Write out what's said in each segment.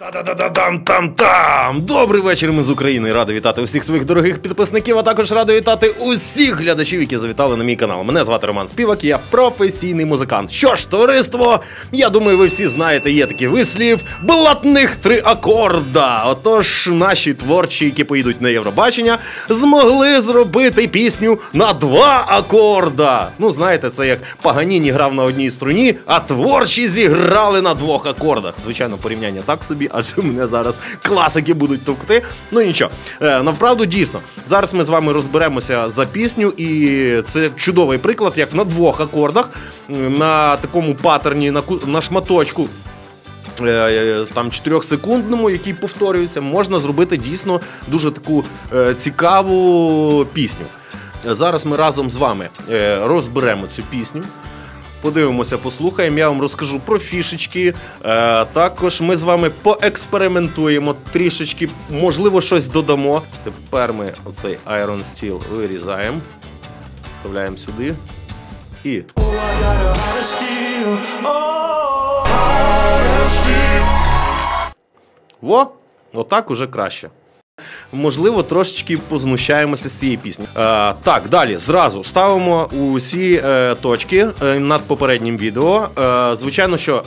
Та-да-да-да-дам-там-там! Добрий вечір, ми з України. Радий вітати усіх своїх дорогих підписників, а також радий вітати усіх глядачів, які завітали на мій канал. Мене звати Роман Співак, я професійний музикант. Що ж, товариство, я думаю, ви всі знаєте, є такий вислів блатних 3 акорда. Отож, наші творчі, які поїдуть на Євробачення, змогли зробити пісню на 2 акорда. Ну, знаєте, це як Паганіні грав на одній струні, а творчі зіграли на 2 акордах. Звичайно, порівняння так собі, адже мене зараз класики будуть товкти. Ну нічого, навправду дійсно. Зараз ми з вами розберемося за пісню, і це чудовий приклад, як на 2 акордах, на такому паттерні, на шматочку, там 4-секундному, який повторюється, можна зробити дійсно дуже таку цікаву пісню. Зараз ми разом з вами розберемо цю пісню. Подивимося, послухаємо, я вам розкажу про фішечки, також ми з вами поекспериментуємо трішечки, можливо, щось додамо. Тепер ми оцей Iron Steel вирізаємо, вставляємо сюди і... Во, отак уже краще. Можливо, трошечки познущаємося з цієї пісні. Так, далі, зразу ставимо усі точки над попереднім відео. Звичайно, що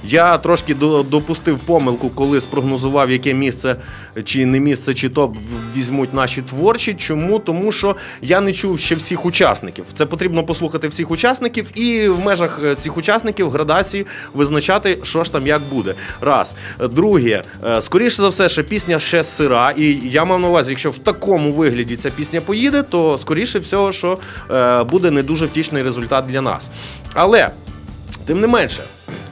я трошки допустив помилку, коли спрогнозував, яке місце чи не місце, чи топ візьмуть наші творчі. Чому? Тому що я не чув ще всіх учасників. Це потрібно послухати всіх учасників і в межах цих учасників градації визначати, що ж там як буде. Раз. Друге, скоріше за все, що пісня ще сира. І я мав на увазі, якщо в такому вигляді ця пісня поїде, то скоріше всього, що буде не дуже втішний результат для нас. Але, тим не менше,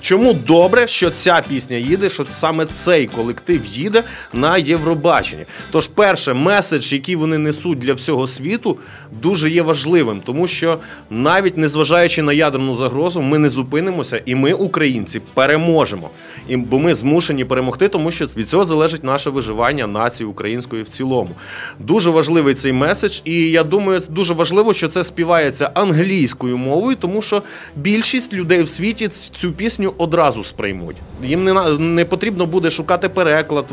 чому добре, що ця пісня їде, що саме цей колектив їде на Євробачення? Тож, перше, меседж, який вони несуть для всього світу, дуже є важливим, тому що навіть незважаючи на ядерну загрозу, ми не зупинимося і ми, українці, переможемо. Бо ми змушені перемогти, тому що від цього залежить наше виживання нації української в цілому. Дуже важливий цей меседж, і я думаю, дуже важливо, що це співається англійською мовою, тому що більшість людей в світі цю пісню одразу сприймуть. Їм не потрібно буде шукати переклад,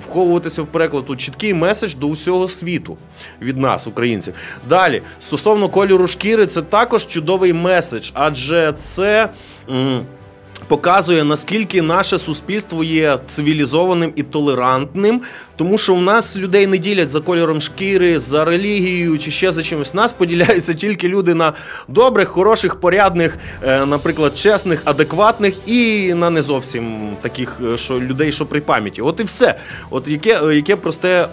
вховуватися в переклад. Тут чіткий меседж до усього світу від нас, українців. Далі, стосовно кольору шкіри, це також чудовий меседж, адже це... показує, наскільки наше суспільство є цивілізованим і толерантним, тому що в нас людей не ділять за кольором шкіри, за релігією чи ще за чимось. Нас поділяються тільки люди на добрих, хороших, порядних, наприклад, чесних, адекватних і на не зовсім таких людей, що при пам'яті. От і все. От яке просте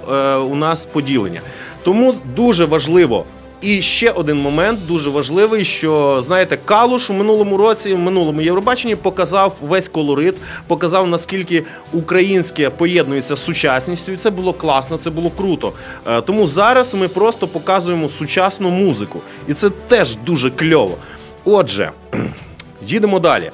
у нас поділення. Тому дуже важливо. І ще один момент дуже важливий, що, знаєте, Калуш у минулому році, в минулому Євробаченні показав весь колорит, показав, наскільки українське поєднується з сучасністю, і це було класно, це було круто. Тому зараз ми просто показуємо сучасну музику, і це теж дуже кльово. Отже, їдемо далі.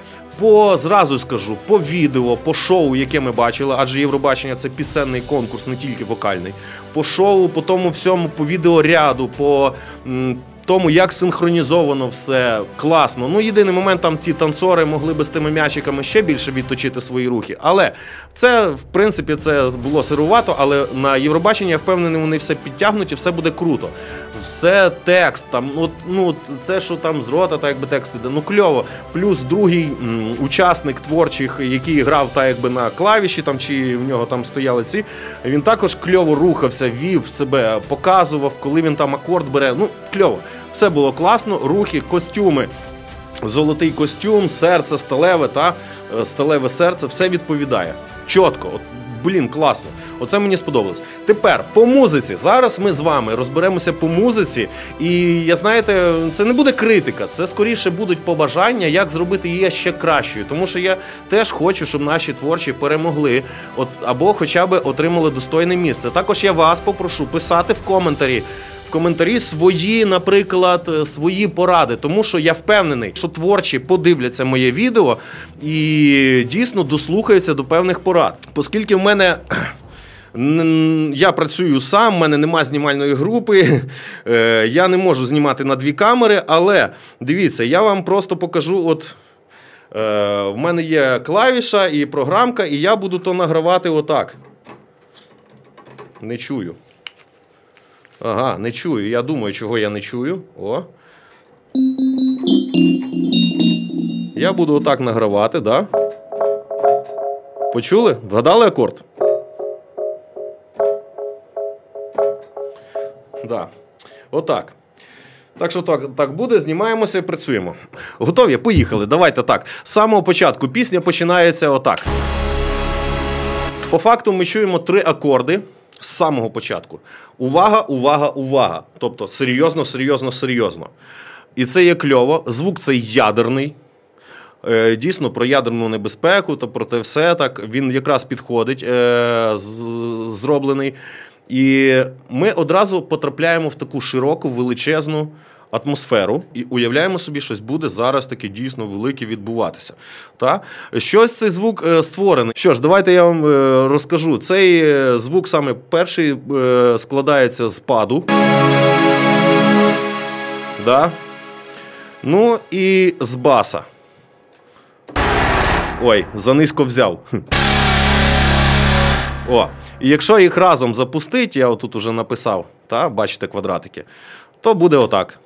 Зразу скажу, по відео, по шоу, яке ми бачили, адже Євробачення – це пісенний конкурс, не тільки вокальний. По шоу, по тому всьому, по відеоряду, по тому, як синхронізовано все, класно. Ну, єдиний момент, там ті танцори могли би з тими м'ячиками ще більше відточити свої рухи. Але це, в принципі, це було сирувато, але на Євробачення, я впевнений, вони все підтягнуть і все буде круто. Все текст, там, це, що там з рота, так якби текст іде, ну кльово. Плюс другий учасник творчих, який грав так якби на клавіші, там, чи в нього там стояли ці, він також кльово рухався, вів себе, показував, коли він там акорд бере, ну кльово. Все було класно, рухи, костюми, золотий костюм, серце сталеве, сталеве серце, все відповідає. Чітко, класно. Оце мені сподобалось. Тепер, по музиці. Зараз ми з вами розберемося по музиці. І, знаєте, це не буде критика, це скоріше будуть побажання, як зробити її ще кращою. Тому що я теж хочу, щоб наші творчі перемогли, або хоча б отримали достойне місце. Також я вас попрошу писати в коментарі свої, наприклад, свої поради, тому що я впевнений, що творчі подивляться моє відео і дійсно дослухаються до певних порад. Оскільки в мене Я працюю сам, в мене немає знімальної групи, я не можу знімати на 2 камери, але дивіться, я вам просто покажу В мене є клавіша і програмка, і я буду то награвати отак. Не чую. Ага, не чую. Я думаю, чого я не чую. О. Я буду отак награвати, да? Почули? Вгадали акорд? Да. Отак. Так що так буде, знімаємося і працюємо. Готові? Поїхали. Давайте так. З самого початку пісня починається отак. По факту ми чуємо 3 акорди з самого початку. Увага, увага, увага. Тобто серйозно, серйозно, серйозно. І це є кльово. Звук цей ядерний. Дійсно, про ядерну небезпеку та про те все. Так, він якраз підходить, зроблений. І ми одразу потрапляємо в таку широку, величезну атмосферу і уявляємо собі, щось буде зараз таке дійсно велике відбуватися. Та? Щось цей звук створений. Що ж, давайте я вам розкажу. Цей звук саме перший складається з паду. Да? Ну і з баса. Ой, занизько взяв. О, і якщо їх разом запустити, я отут уже написав, та, бачите квадратики, то буде отак.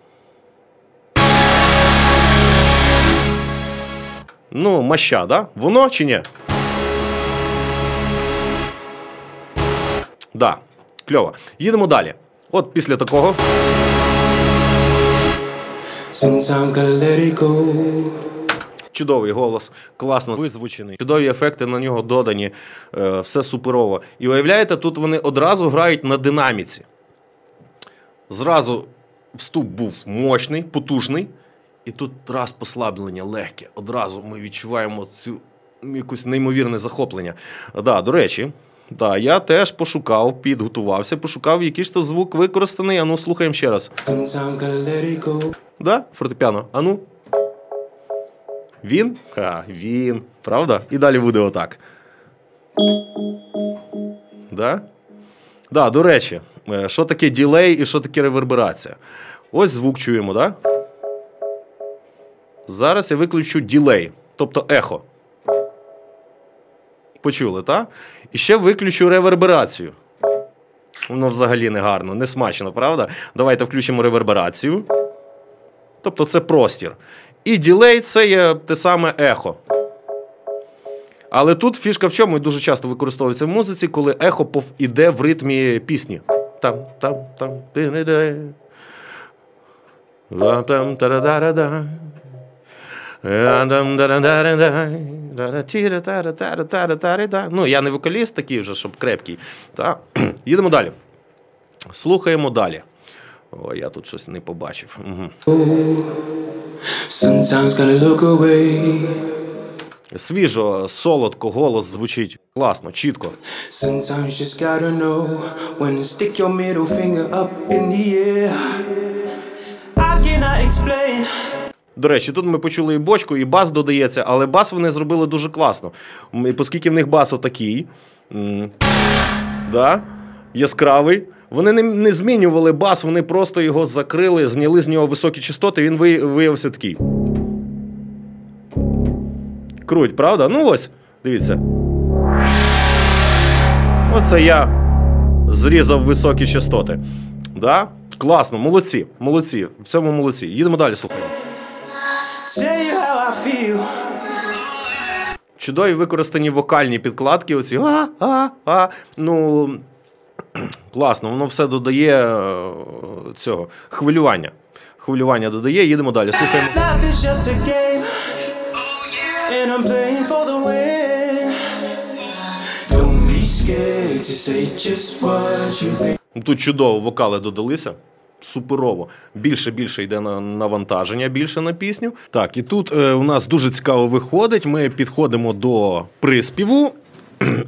Ну, маща, да? Воно чи ні? Да, кльово. Їдемо далі. От після такого. Чудовий голос, класно визвучений, чудові ефекти на нього додані, все суперово. І уявляєте, тут вони одразу грають на динаміці. Зразу вступ був мощний, потужний, і тут раз послаблення легке. Одразу ми відчуваємо цю якусь неймовірне захоплення. Да, до речі, да, я теж пошукав, підготувався, пошукав, який ж то звук використаний. Ану, слухаємо ще раз. Да, фортепіано, ану. Він? Він. Правда? І далі буде отак. Да? Да, до речі, що таке ділей і що таке реверберація? Ось звук чуємо, да? Зараз я виключу ділей, тобто ехо. Почули, так? І ще виключу реверберацію. Воно взагалі не гарно, не смачно, правда? Давайте включимо реверберацію. Тобто це простір. І ділей – це є те саме ехо. Але тут фішка в чому, і дуже часто використовується в музиці, коли ехо йде в ритмі пісні. Там-там-там, ти-не-дай. Там-там-та-да-да-да. Ну, я не вокаліст такий вже, щоб крепкий. Їдемо далі. Слухаємо далі. О, я тут щось не побачив. Свіжо, солодко, голос звучить класно, чітко. До речі, тут ми почули і бочку, і бас додається, але бас вони зробили дуже класно. І оскільки в них бас отакий, да, яскравий, вони не змінювали бас, вони просто його закрили, зняли з нього високі частоти, він виявився такий. Круть, правда? Ну ось, дивіться. Оце я зрізав високі частоти. Да? Класно, молодці, молодці, в цьому молодці. Їдемо далі, слухаємо. Чудові використані вокальні підкладки, оці ну, класно, воно все додає цього хвилювання. Хвилювання додає, їдемо далі, слухаємо. Тут чудово вокали додалися. Суперово. Більше йде навантаження, більше на пісню. Так, і тут у нас дуже цікаво виходить. Ми підходимо до приспіву.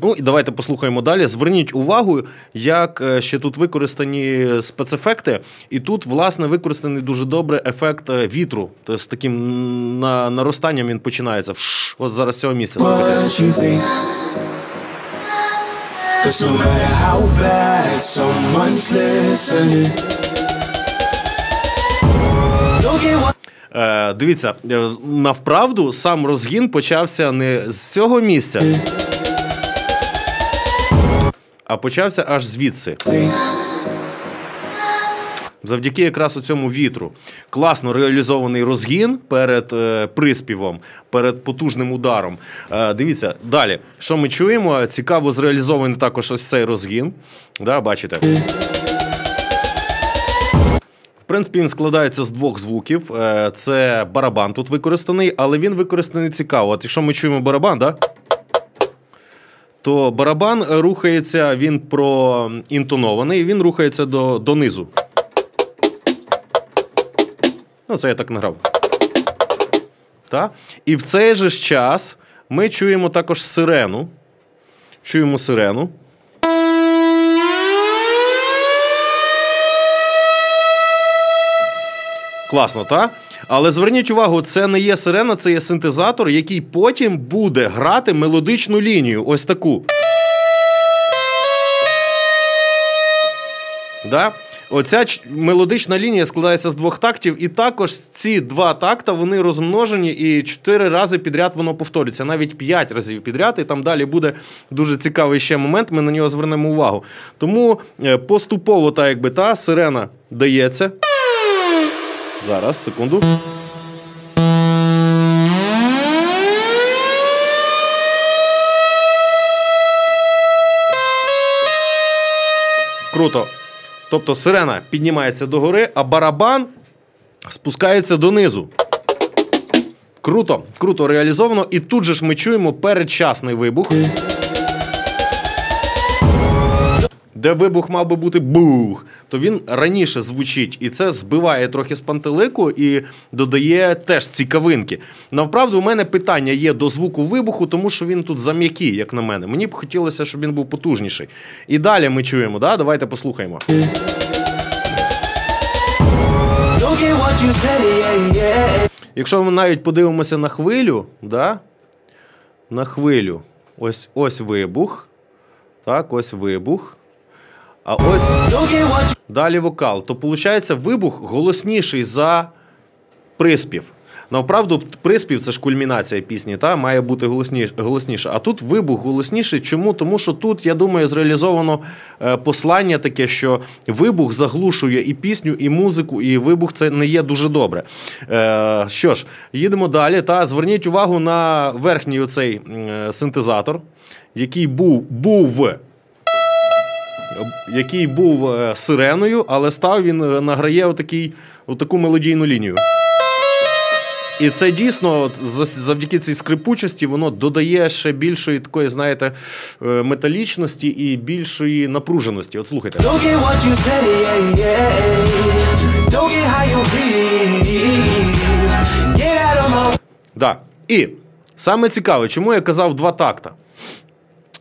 Ну, і давайте послухаємо далі. Зверніть увагу, як ще тут використані спецефекти. І тут, власне, використаний дуже добре ефект вітру. Тобто з таким наростанням він починається. Ось зараз з цього місця. Дивіться, навправду сам розгін почався не з цього місця, а почався аж звідси. Завдяки якраз у цьому вітру. Класно реалізований розгін перед приспівом, перед потужним ударом. Дивіться, далі. Що ми чуємо? Цікаво зреалізований також ось цей розгін. Да, бачите? В принципі, він складається з двох звуків. Це барабан тут використаний, але він використаний цікаво. От якщо ми чуємо барабан, да? То барабан рухається, він проінтонований, він рухається донизу. Ну, це я так награв. Так? І в цей же ж час ми чуємо також сирену. Чуємо сирену. Класно, так? Але зверніть увагу, це не є сирена, це є синтезатор, який потім буде грати мелодичну лінію. Ось таку. Да? Оця мелодична лінія складається з двох тактів, і також ці два такта, вони розмножені, і 4 рази підряд воно повторюється, навіть 5 разів підряд, і там далі буде дуже цікавий ще момент, ми на нього звернемо увагу. Тому поступово, так якби, та сирена дається. Зараз, секунду. Круто. Тобто сирена піднімається догори, а барабан спускається донизу. Круто, круто реалізовано. І тут же ж ми чуємо передчасний вибух. Де вибух мав би бути бух, то він раніше звучить. І це збиває трохи з пантелику і додає теж цікавинки. Навправду, у мене питання є до звуку вибуху, тому що він тут зам'який, як на мене. Мені б хотілося, щоб він був потужніший. І далі ми чуємо, да? Давайте послухаємо. Якщо ми навіть подивимося на хвилю, да? На хвилю. Ось вибух. Так, ось вибух. А ось далі вокал. То, виходить, вибух голосніший за приспів. Навправду, приспів – це ж кульмінація пісні, та? Має бути голосніше. А тут вибух голосніший. Чому? Тому що тут, я думаю, зреалізовано послання таке, що вибух заглушує і пісню, і музику, і вибух – це не є дуже добре. Що ж, їдемо далі. Та? Зверніть увагу на верхній оцей синтезатор, який був сиреною, але він награє отаку мелодійну лінію. І це дійсно, завдяки цій скрипучості, воно додає ще більшої такої, знаєте, металічності і більшої напруженості. От слухайте. Да. І саме цікаве, чому я казав 2 такта?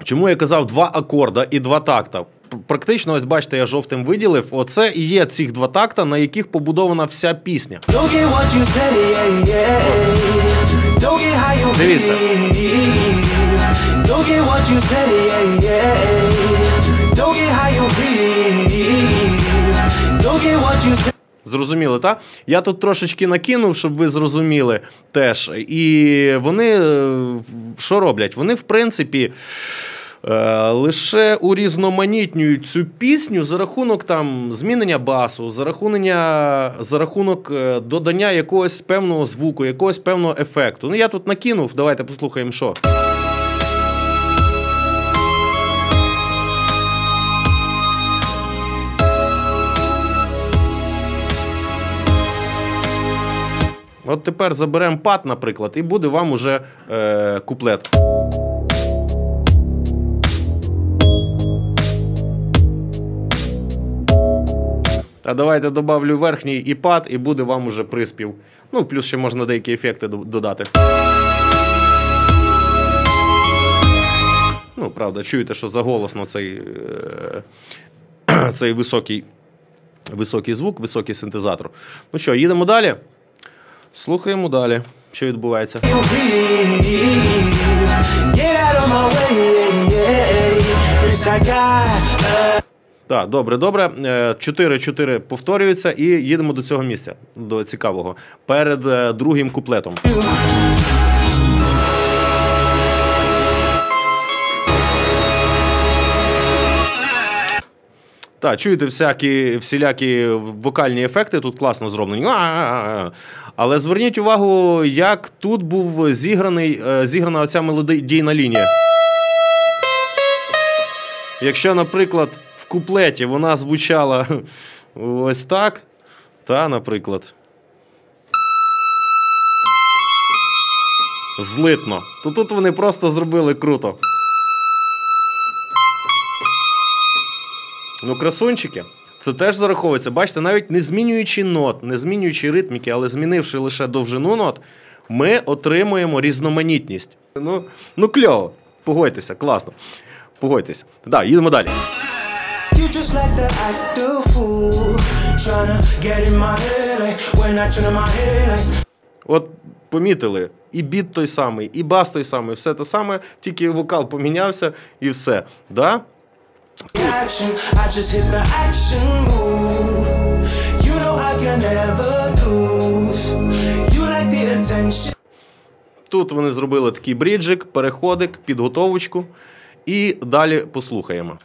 Чому я казав 2 акорда і 2 такта? Практично, ось бачите, я жовтим виділив. Оце і є цих 2 такта, на яких побудована вся пісня. Дивіться. Зрозуміли, так? Я тут трошечки накинув, щоб ви зрозуміли теж. І вони що роблять? Вони, в принципі, лише урізноманітнюють цю пісню за рахунок там змінення басу, за рахунок додання якогось певного звуку, якогось певного ефекту. Ну, я тут накинув, давайте послухаємо, що. От тепер заберемо пад, наприклад, і буде вам уже куплет. А давайте добавлю верхній і пад, і буде вам уже приспів. Ну, плюс ще можна деякі ефекти додати. Ну, правда, чуєте, що заголосно цей високий звук, високий синтезатор. Ну що, їдемо далі? Слухаємо далі, що відбувається. Так, добре, добре. 4-4 повторюються і їдемо до цього місця, до цікавого, перед другим куплетом. Так, чуєте всілякі вокальні ефекти, тут класно зроблені. Але зверніть увагу, як тут був зіграна оця мелодійна лінія. Якщо, наприклад, в куплеті вона звучала ось так, наприклад, злитно, то тут вони просто зробили круто. Ну, красунчики, це теж зараховується. Бачите, навіть не змінюючи нот, не змінюючи ритміки, але змінивши лише довжину нот, ми отримуємо різноманітність. Ну кльово. Погодьтеся, класно. Погодьтеся. Так, їдемо далі. От помітили, і біт той самий, і бас той самий, все те саме, тільки вокал помінявся і все. Да? Тут вони зробили такий бріджик, переходик, підготовочку. І далі послухаємо.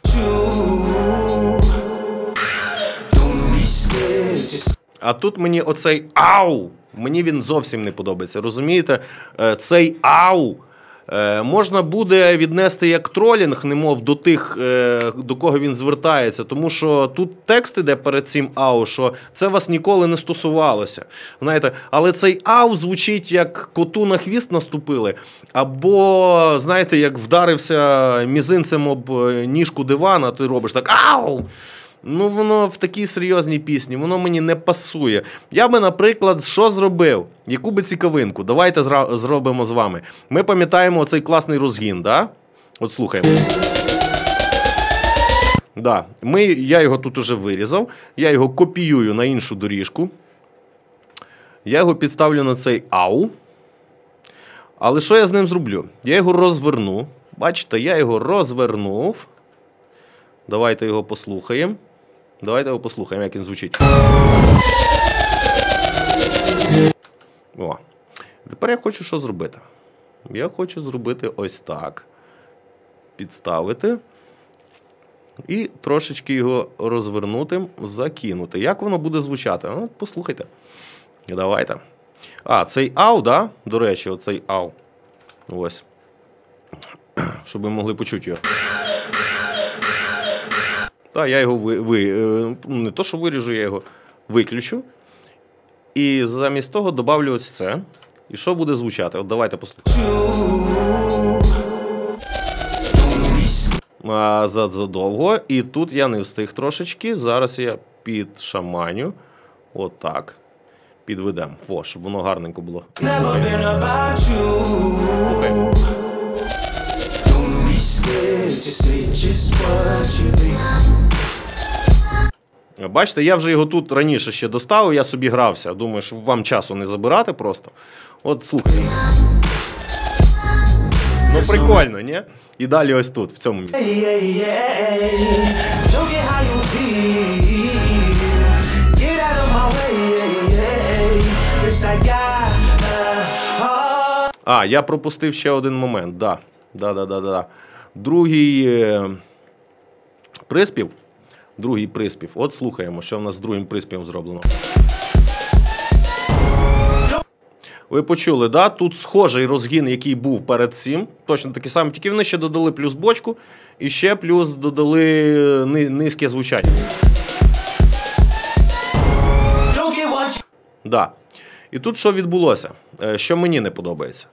А тут мені оцей ау, мені він зовсім не подобається. Розумієте, цей ау можна буде віднести як тролінг, немов до тих, до кого він звертається. Тому що тут текст іде перед цим ау, що це вас ніколи не стосувалося. Знаєте, але цей ау звучить як коту на хвіст наступили. Або, знаєте, як вдарився мізинцем об ніжку дивана, ти робиш так ау! Ну, воно в такій серйозній пісні, воно мені не пасує. Я би, наприклад, що зробив? Яку би цікавинку? Давайте зробимо з вами. Ми пам'ятаємо оцей класний розгін, да? От слухаємо. Да. Я його тут уже вирізав, я його копіюю на іншу доріжку. Я його підставлю на цей ау. Але що я з ним зроблю? Я його розверну. Бачите, я його розвернув. Давайте його послухаємо. Давайте його послухаємо, як він звучить. О. Тепер я хочу що зробити? Я хочу зробити ось так. Підставити. І трошечки його розвернути, закинути. Як воно буде звучати? Ну, послухайте. Давайте. Цей ау, да? До речі, оцей ау. Ось. Щоб ви могли почути його. Так, я його не то, що виріжу, я його виключу. І замість того добавлю ось це. І що буде звучати? От давайте послухаємо. Задовго. І тут я не встиг трошечки. Зараз я підшаманю. Отак. Підведемо. О, щоб воно гарненько було. Бачите, я вже його тут раніше ще доставив, я собі грався. Думаю, щоб вам часу не забирати просто. От слухайте. Ну прикольно, ні? І далі ось тут, в цьому місці. Я пропустив ще один момент, да. Другий приспів. От слухаємо, що в нас з другим приспівом зроблено. Ви почули, да? Тут схожий розгін, який був перед цим. Точно такий самий, тільки вони ще додали плюс бочку і ще плюс додали низьке звучання. Да. І тут що відбулося? Що мені не подобається?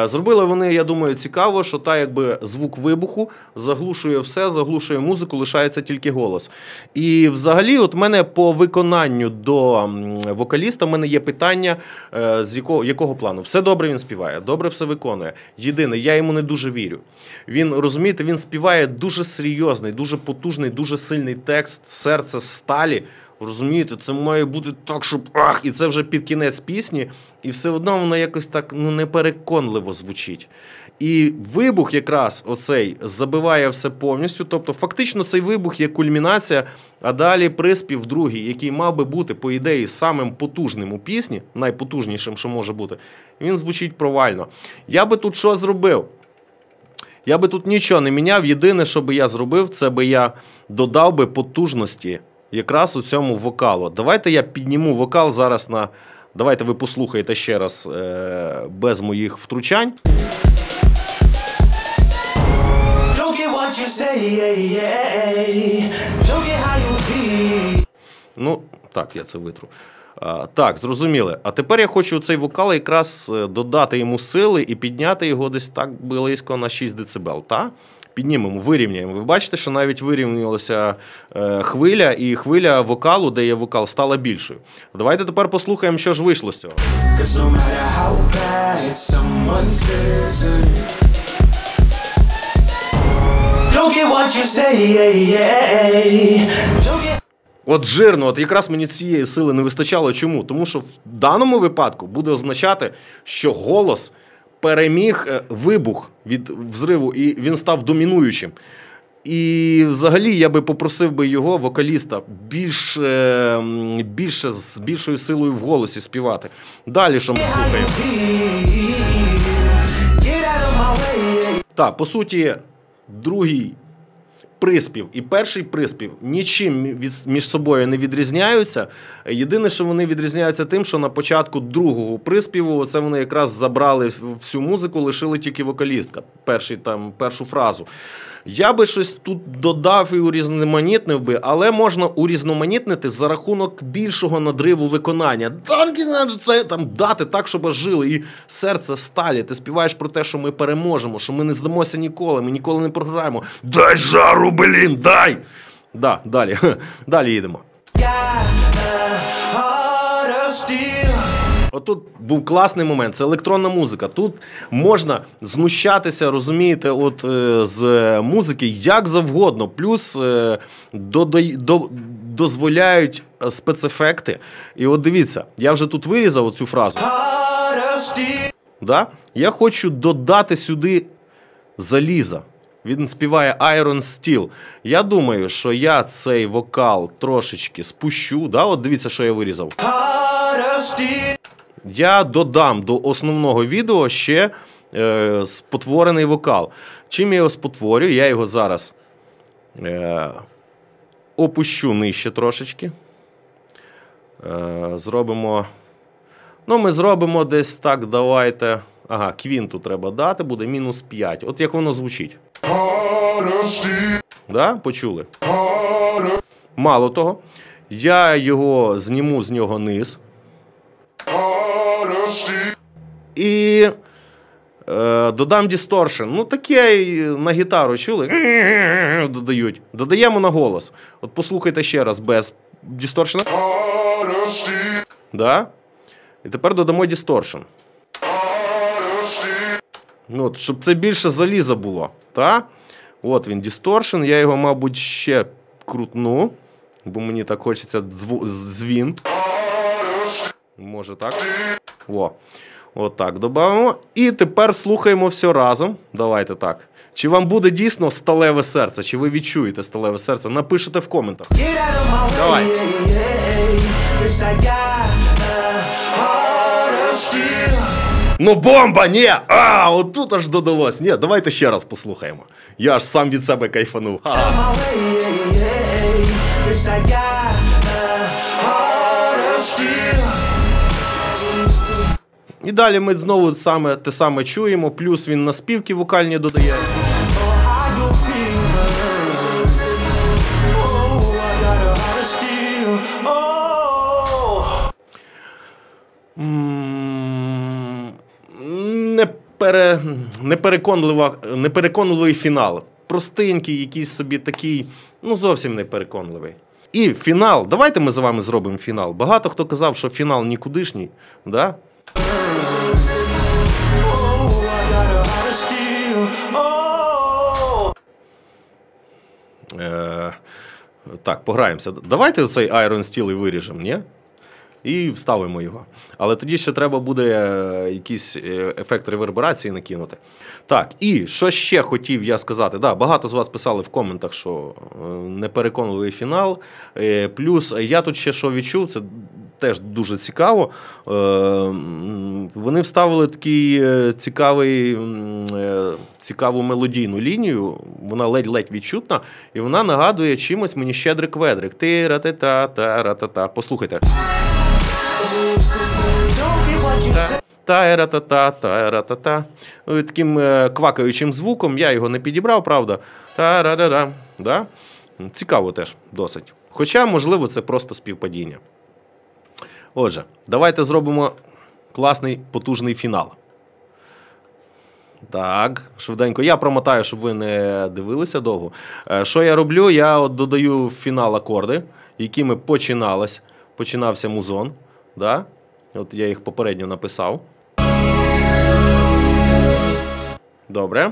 Зробили вони, я думаю, цікаво, що якби звук вибуху заглушує все, заглушує музику, лишається тільки голос. І взагалі, от мене по виконанню до вокаліста, в мене є питання, з якого плану. Все добре він співає, добре все виконує. Єдине, я йому не дуже вірю. Він, розумієте, він співає дуже серйозний, дуже потужний, дуже сильний текст, серце з сталі. Розумієте, це має бути так, щоб ах, і це вже під кінець пісні, і все одно воно якось так непереконливо звучить. І вибух якраз оцей забиває все повністю, тобто фактично цей вибух є кульмінація, а далі приспів другий, який мав би бути, по ідеї, самим потужним у пісні, найпотужнішим, що може бути, він звучить провально. Я би тут що зробив? Я би тут нічого не міняв, єдине, що би я зробив, це би я додав би потужності якраз у цьому вокалу. Давайте я підніму вокал зараз на... Давайте ви послухаєте ще раз без моїх втручань. Ну, так, я це витру. Так, зрозуміли. А тепер я хочу цей вокал якраз додати йому сили і підняти його десь так близько на 6 дБ, так? Піднімемо, вирівняємо. Ви бачите, що навіть вирівнялася хвиля, і хвиля вокалу, де є вокал, стала більшою. Давайте тепер послухаємо, що ж вийшло з цього. От жирно, от якраз мені цієї сили не вистачало. Чому? Тому що в даному випадку буде означати, що голос переміг вибух від взриву, і він став домінуючим. І взагалі я би попросив би його, вокаліста, більше з більшою силою в голосі співати. Далі що ми слухаємо? Так, по суті, другий приспів і перший приспів нічим між собою не відрізняються. Єдине, що вони відрізняються тим, що на початку другого приспіву це вони якраз забрали всю музику, лишили тільки вокалістка, першу фразу. Я би щось тут додав і урізноманітнив би, але можна урізноманітнити за рахунок більшого надриву виконання. Це там дати так, щоб жили, і серце сталі. Ти співаєш про те, що ми переможемо, що ми не здамося ніколи, ми ніколи не програємо. Дай жару, блін, дай! Да, далі. Далі їдемо. Отут був класний момент, це електронна музика. Тут можна знущатися, розумієте, от з музики як завгодно. Плюс дозволяють спецефекти. І от дивіться, я вже тут вирізав оцю фразу. Да? Я хочу додати сюди заліза. Він співає Iron Steel. Я думаю, що я цей вокал трошечки спущу. Да? От дивіться, що я вирізав. Я додам до основного відео ще спотворений вокал. Чим я його спотворю? Я його зараз опущу нижче трошечки. Зробимо... Ну, ми зробимо десь так, давайте... Ага, квінту треба дати, буде -5. От як воно звучить. Да? Почули? Мало того, я його зніму з нього низ. І додам дисторшн. Ну, таке на гітару чули? Додають. Додаємо на голос. От послухайте ще раз без дисторшна. Да? І тепер додамо дисторшн. Ну, от, щоб це більше заліза було. Та? От він, дисторшн. Я його, мабуть, ще крутну, бо мені так хочеться дзвін. Може так? О. От так додамо. І тепер слухаємо все разом. Давайте так. Чи вам буде дійсно сталеве серце? Чи ви відчуєте сталеве серце? Напишите в коментах. Давай. Ну бомба, ні! Отут аж додалось. Ні, давайте ще раз послухаємо. Я аж сам від себе кайфанув. І далі ми знову те саме чуємо, плюс він наспівки вокальні додає. Непереконливий фінал. Простенький, якийсь собі такий, ну зовсім непереконливий. І фінал, давайте ми з вами зробимо фінал. Багато хто казав, що фінал нікудишній, да? Так, пограємося. Давайте цей Iron Steel і виріжемо, ні? І вставимо його. Але тоді ще треба буде якийсь ефект реверберації накинути. Так, і що ще хотів я сказати. Да, багато з вас писали в коментах, що непереконливий фінал. Плюс я тут ще що відчув, це теж дуже цікаво. Вони вставили такий цікаву мелодійну лінію, вона ледь-ледь відчутна, і вона нагадує чимось мені Щедрик-Ведрик. Ти-ра-та-та-та-ра-та-та. Послухайте. Та-ра-та-та-та-ра-та-та. Таким квакаючим звуком, я його не підібрав, правда. Та-ра-ра-ра. Да? Цікаво теж досить. Хоча, можливо, це просто співпадіння. Отже, давайте зробимо класний, потужний фінал. Так, швиденько. Я промотаю, щоб ви не дивилися довго. Що я роблю? Я от додаю в фінал акорди, якими починався музон. Да? От я їх попередньо написав. Добре.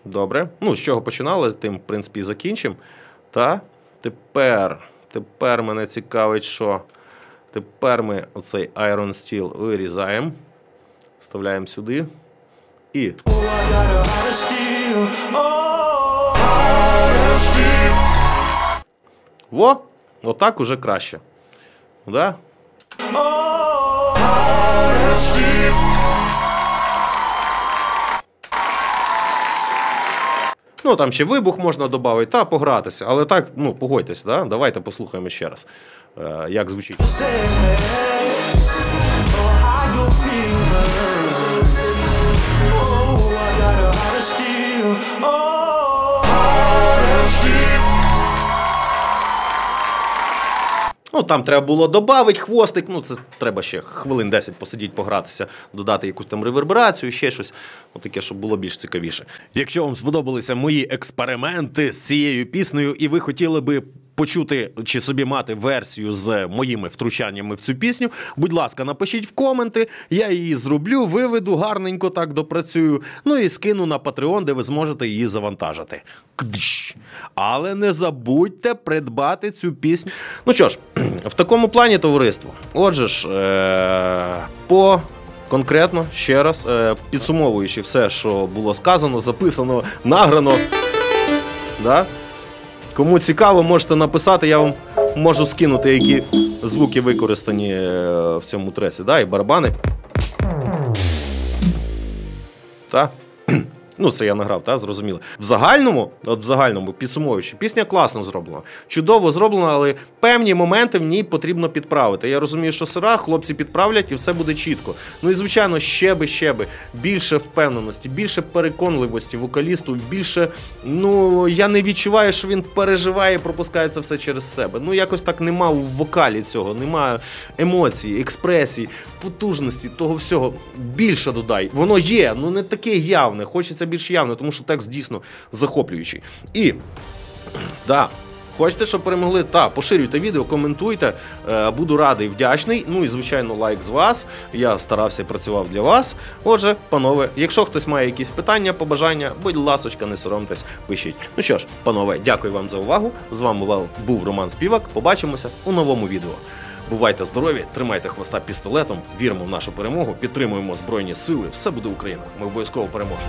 Добре. Ну, з чого починали, тим, в принципі, закінчимо. Та тепер мене цікавить, що тепер ми оцей Iron Steel вирізаємо. Вставляємо сюди. І. Во! Отак уже краще. Да? Ну, там ще вибух можна додати, та погратися. Але так, ну, погодьтесь, да? Давайте послухаємо ще раз, як звучить. Ну, там треба було додати хвостик, ну, це треба ще хвилин 10 посидіти, погратися, додати якусь там реверберацію, ще щось, отаке, щоб було більш цікавіше. Якщо вам сподобалися мої експерименти з цією піснею, і ви хотіли би почути чи собі мати версію з моїми втручаннями в цю пісню, будь ласка, напишіть в коменти, я її зроблю, виведу, гарненько так допрацюю, ну і скину на Patreon, де ви зможете її завантажити. Але не забудьте придбати цю пісню. Ну що ж, в такому плані, товариство. Отже ж, конкретно, ще раз, підсумовуючи все, що було сказано, записано, награно, да? Кому цікаво, можете написати, я вам можу скинути, які звуки використані в цьому треці. Да? І барабани. Так. Ну, це я награв, так, зрозуміло. В загальному, підсумовуючи, пісня класно зроблена. Чудово зроблена, але певні моменти в ній потрібно підправити. Я розумію, що сира, хлопці підправлять і все буде чітко. Ну і, звичайно, ще би, більше впевненості, більше переконливості вокалісту, більше, ну, я не відчуваю, що він переживає і пропускає це все через себе. Ну, якось так нема в вокалі цього, немає емоцій, експресій, потужності, того всього. Більше додай. Воно є, ну не таке явне, хочеться більш явно, тому що текст дійсно захоплюючий. І, да, хочете, щоб перемогли? Так, поширюйте відео, коментуйте, буду радий, вдячний. Ну і, звичайно, лайк з вас. Я старався і працював для вас. Отже, панове, якщо хтось має якісь питання, побажання, будь ласочка, не соромтесь, пишіть. Ну що ж, панове, дякую вам за увагу. З вами був Роман Співак. Побачимося у новому відео. Бувайте здорові, тримайте хвоста пістолетом, віримо в нашу перемогу, підтримуємо Збройні Сили. Все буде Україна. Ми обов'язково переможемо.